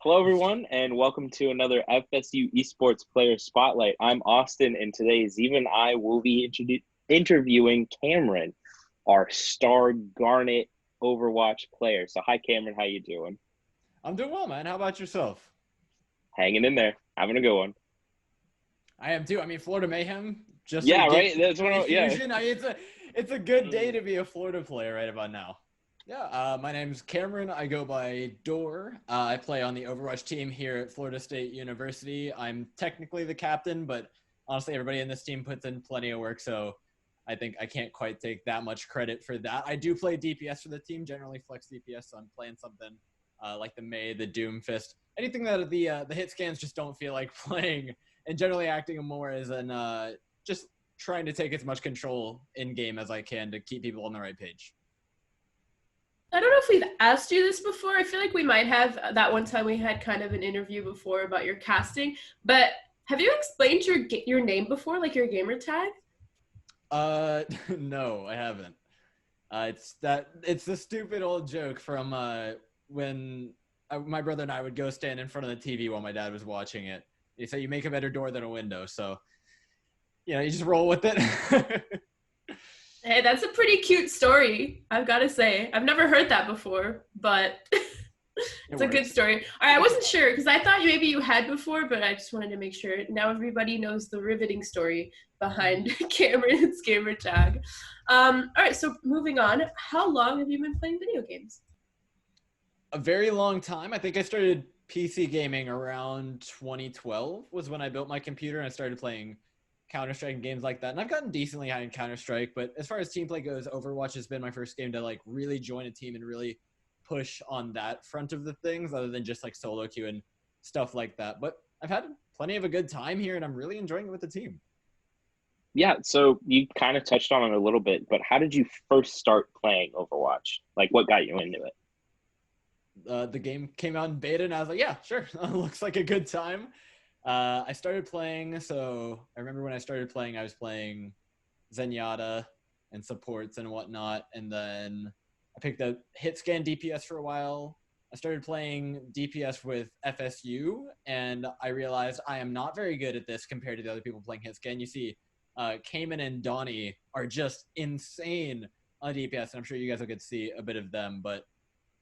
Hello, everyone, and welcome to another FSU Esports Player Spotlight. I'm Austin, and today Zeve and I will be interviewing Cameron, our star Garnet Overwatch player. So, hi, Cameron. How you doing? I'm doing well, man. How about yourself? Hanging in there, having a good one. I am too. I mean, Florida Mayhem just Yeah, get right. That's what. Yeah. fusion. It's a good day to be a Florida player right about now. Yeah, my name's Cameron. I go by Door. I play on the Overwatch team here at Florida State University. I'm technically the captain, but honestly, everybody in this team puts in plenty of work, so I think I can't quite take that much credit for that. I do play DPS for the team, generally flex DPS, so I'm playing something like the May, the Doomfist, anything that the hit scans just don't feel like playing, and generally acting more as an just trying to take as much control in game as I can to keep people on the right page. I don't know if we've asked you this before. I feel like we might have. That one time we had kind of an interview before about your casting, but have you explained your name before, like your gamer tag? No, I haven't. It's the stupid old joke from when my brother and I would go stand in front of the TV while my dad was watching it. He said, "You make a better door than a window," so you just roll with it. Hey, that's a pretty cute story, I've got to say. I've never heard that before, but it's a good story. All right, I wasn't sure because I thought maybe you had before, but I just wanted to make sure. Now everybody knows the riveting story behind Cameron's gamer tag. All right, so moving on. How long have you been playing video games? A very long time. I think I started PC gaming around 2012 was when I built my computer and I started playing Counter-Strike and games like that. And I've gotten decently high in Counter-Strike, but as far as team play goes, Overwatch has been my first game to really join a team and really push on that front of the things other than just solo queue and stuff like that. But I've had plenty of a good time here and I'm really enjoying it with the team. Yeah, so you kind of touched on it a little bit, but how did you first start playing Overwatch? What got you into it? The game came out in beta and I was like, yeah, sure. Looks like a good time. I started playing, so I remember when I started playing, I was playing Zenyatta and supports and whatnot, and then I picked up hit scan DPS for a while. I started playing DPS with FSU, and I realized I am not very good at this compared to the other people playing hit scan. You see, Cayman and Donnie are just insane on DPS, and I'm sure you guys will get to see a bit of them, but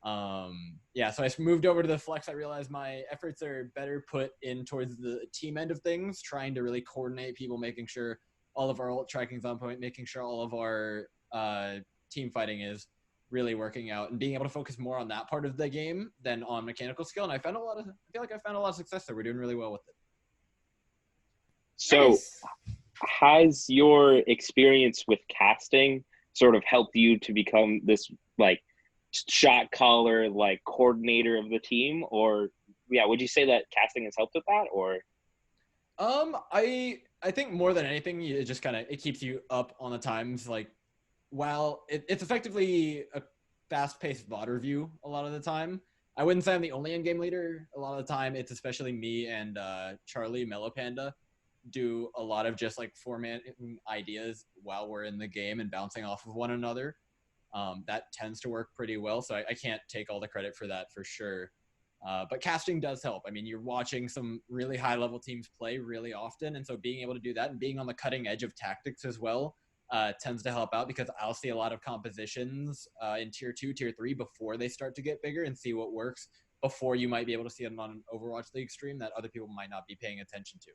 so I moved over to the flex. I realized my efforts are better put in towards the team end of things, trying to really coordinate people, making sure all of our ult tracking's on point, making sure all of our team fighting is really working out, and being able to focus more on that part of the game than on mechanical skill. And I feel like I found a lot of success there. We're doing really well with it. So, Nice. Has your experience with casting sort of helped you to become this shot caller, coordinator of the team? Or would you say that casting has helped with that? Or I think more than anything, it just it keeps you up on the times. While it's effectively a fast-paced VOD review a lot of the time, I wouldn't say I'm the only in-game leader. A lot of the time, it's especially me and Charlie Mellow Panda do a lot of just formatting ideas while we're in the game and bouncing off of one another. That tends to work pretty well, so I can't take all the credit for that for sure. But casting does help. I mean, you're watching some really high-level teams play really often, and so being able to do that and being on the cutting edge of tactics as well tends to help out, because I'll see a lot of compositions in Tier 2, Tier 3 before they start to get bigger and see what works before you might be able to see them on an Overwatch League stream that other people might not be paying attention to.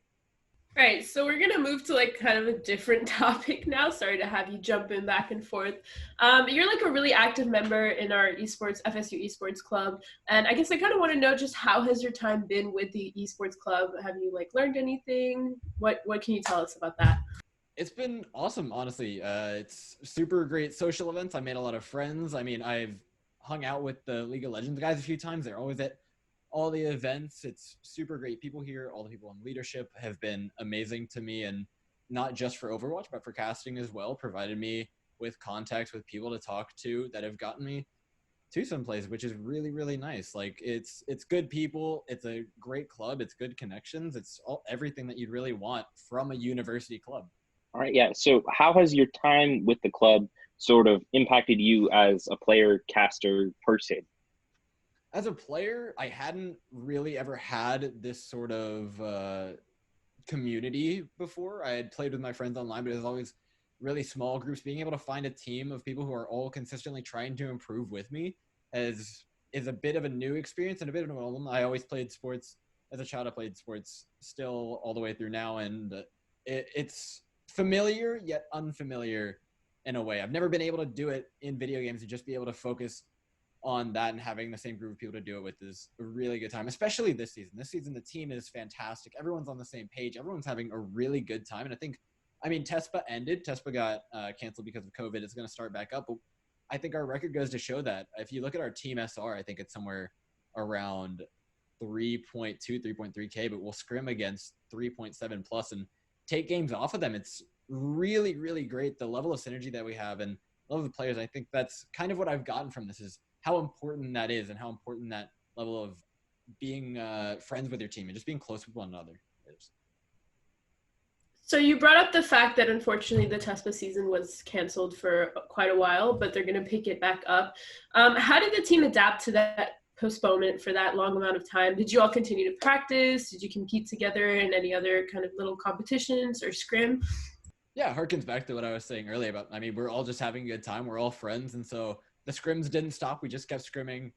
Right, so we're gonna move to kind of a different topic now. Sorry to have you jump in back and forth. You're a really active member in our FSU Esports club, and I guess I kind of want to know just how has your time been with the esports club? Have you learned anything? What can you tell us about that? It's been awesome, honestly. It's super great social events. I made a lot of friends. I mean, I've hung out with the League of Legends guys a few times. They're always at all the events. It's super great people here. All the people in leadership have been amazing to me, and not just for Overwatch, but for casting as well, provided me with contacts with people to talk to that have gotten me to some place, which is really, really nice. It's good people. It's a great club. It's good connections. It's everything that you'd really want from a university club. all right, yeah. So how has your time with the club sort of impacted you as a player, caster, person? As a player, I hadn't really ever had this sort of community before. I had played with my friends online, but it was always really small groups. Being able to find a team of people who are all consistently trying to improve with me is a bit of a new experience and a bit of an old one. I always played sports as a child. I played sports still all the way through now, and it's familiar yet unfamiliar in a way. I've never been able to do it in video games and just be able to focus on that, and having the same group of people to do it with is a really good time, especially this season. This season, the team is fantastic. Everyone's on the same page. Everyone's having a really good time. And I mean, TESPA ended. TESPA got canceled because of COVID. It's going to start back up. But I think our record goes to show that. If you look at our team SR, I think it's somewhere around 3.2, 3.3K, but we'll scrim against 3.7 plus and take games off of them. It's really, really great. The level of synergy that we have and the level of the players, I think that's kind of what I've gotten from this is how important that is and how important that level of being friends with your team and just being close with one another is. So you brought up the fact that unfortunately the TESPA season was canceled for quite a while, but they're going to pick it back up. How did the team adapt to that postponement for that long amount of time? Did you all continue to practice? Did you compete together in any other kind of little competitions or scrim? Yeah, harkens back to what I was saying earlier about, I mean, we're all just having a good time. We're all friends. And so the scrims didn't stop. We just kept scrimming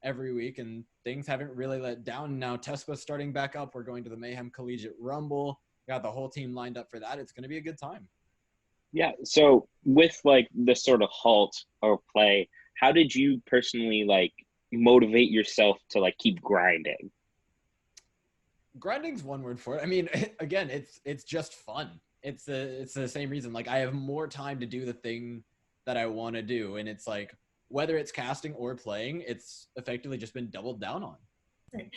every week, and things haven't really let down. Now TESPA's starting back up. We're going to the Mayhem Collegiate Rumble. Got the whole team lined up for that. It's going to be a good time. Yeah. So with like this sort of halt or play, how did you personally like motivate yourself to like keep grinding? Grinding's one word for it. I mean, again, it's just fun. It's the same reason. Like I have more time to do the thing that I want to do, and it's like whether it's casting or playing, it's effectively just been doubled down on. Right.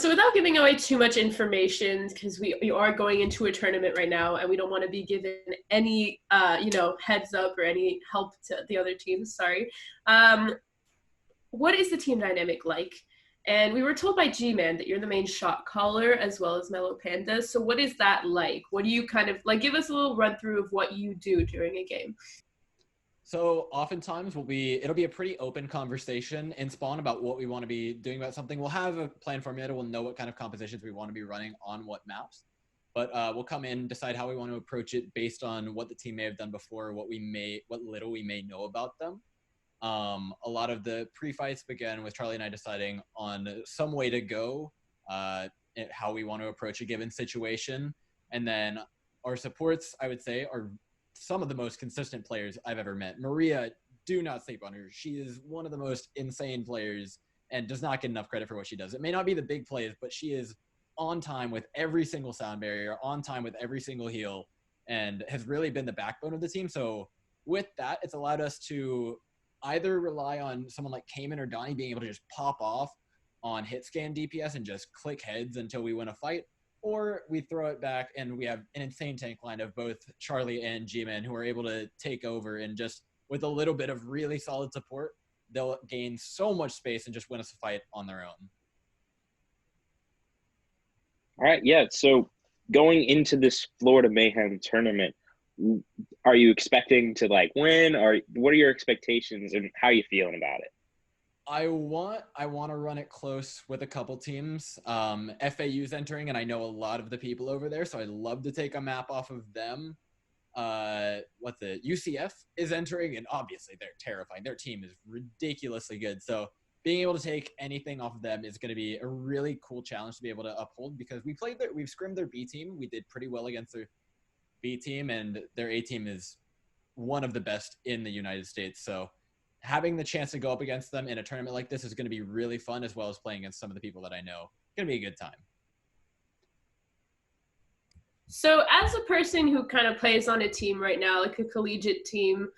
So without giving away too much information, because we are going into a tournament right now, and we don't want to be given any heads up or any help to the other teams. Sorry. What is the team dynamic like? And we were told by G-Man that you're the main shot caller as well as Mellow Panda. So what is that like? What do you kind of like? Give us a little run through of what you do during a game. So oftentimes it'll be a pretty open conversation in Spawn about what we want to be doing about something. We'll have a plan formulator. We'll know what kind of compositions we want to be running on what maps. But we'll come in, decide how we want to approach it based on what the team may have done before, what little we may know about them. A lot of the pre-fights began with Charlie and I deciding on some way to go, how we want to approach a given situation. And then our supports, I would say, are some of the most consistent players I've ever met. Maria, do not sleep on her. She is one of the most insane players and does not get enough credit for what she does. It may not be the big plays, but she is on time with every single sound barrier, on time with every single heal, and has really been the backbone of the team. So with that, it's allowed us to either rely on someone like Cayman or Donnie being able to just pop off on hit scan DPS and just click heads until we win a fight, or we throw it back and we have an insane tank line of both Charlie and G-Man who are able to take over, and just with a little bit of really solid support, they'll gain so much space and just win us a fight on their own. All right. Yeah. So going into this Florida Mayhem tournament, are you expecting to like win, or what are your expectations and how are you feeling about it? I want to run it close with a couple teams. FAU's entering, and I know a lot of the people over there, so I'd love to take a map off of them. UCF is entering, and obviously they're terrifying. Their team is ridiculously good, so being able to take anything off of them is going to be a really cool challenge to be able to uphold, because we've scrimmed their B team. We did pretty well against their B team, and their A team is one of the best in the United States. So having the chance to go up against them in a tournament like this is going to be really fun, as well as playing against some of the people that I know. It's going to be a good time. So as a person who kind of plays on a team right now, like a collegiate team,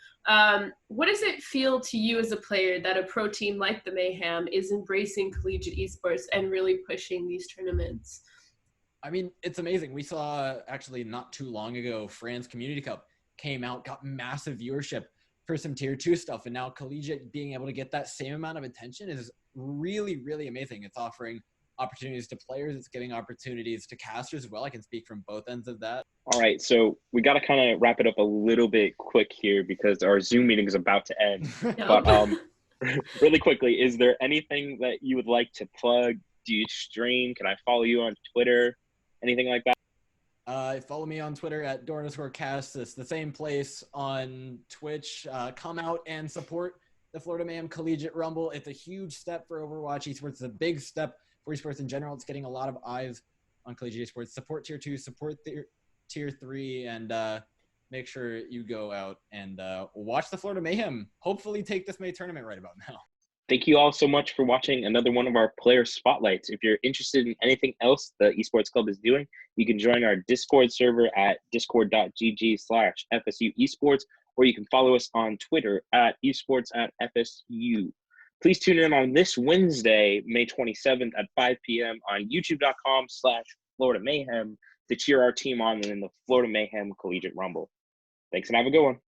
what does it feel to you as a player that a pro team like the Mayhem is embracing collegiate esports and really pushing these tournaments? I mean, it's amazing. We saw actually not too long ago, France Community Cup came out, got massive viewership for some tier 2 stuff, and now collegiate being able to get that same amount of attention is really, really amazing. It's offering opportunities to players. It's giving opportunities to casters as well. I can speak from both ends of that. All right, so we got to kind of wrap it up a little bit quick here because our Zoom meeting is about to end. No. But Really quickly, is there anything that you would like to plug? Do you stream? Can I follow you on Twitter? Anything like that? Follow me on Twitter at door_cast. It's the same place on Twitch. Come out and support the Florida Mayhem Collegiate Rumble. It's a huge step for Overwatch esports. It's a big step for esports in general. It's getting a lot of eyes on Collegiate Esports. Support Tier 2, support Tier 3, and make sure you go out and watch the Florida Mayhem. Hopefully take this May tournament right about now. Thank you all so much for watching another one of our player spotlights. If you're interested in anything else the Esports Club is doing, you can join our Discord server at discord.gg/FSU Esports, or you can follow us on Twitter at esports@FSU. Please tune in on this Wednesday, May 27th at 5 p.m. on youtube.com/Florida Mayhem to cheer our team on in the Florida Mayhem Collegiate Rumble. Thanks and have a good one.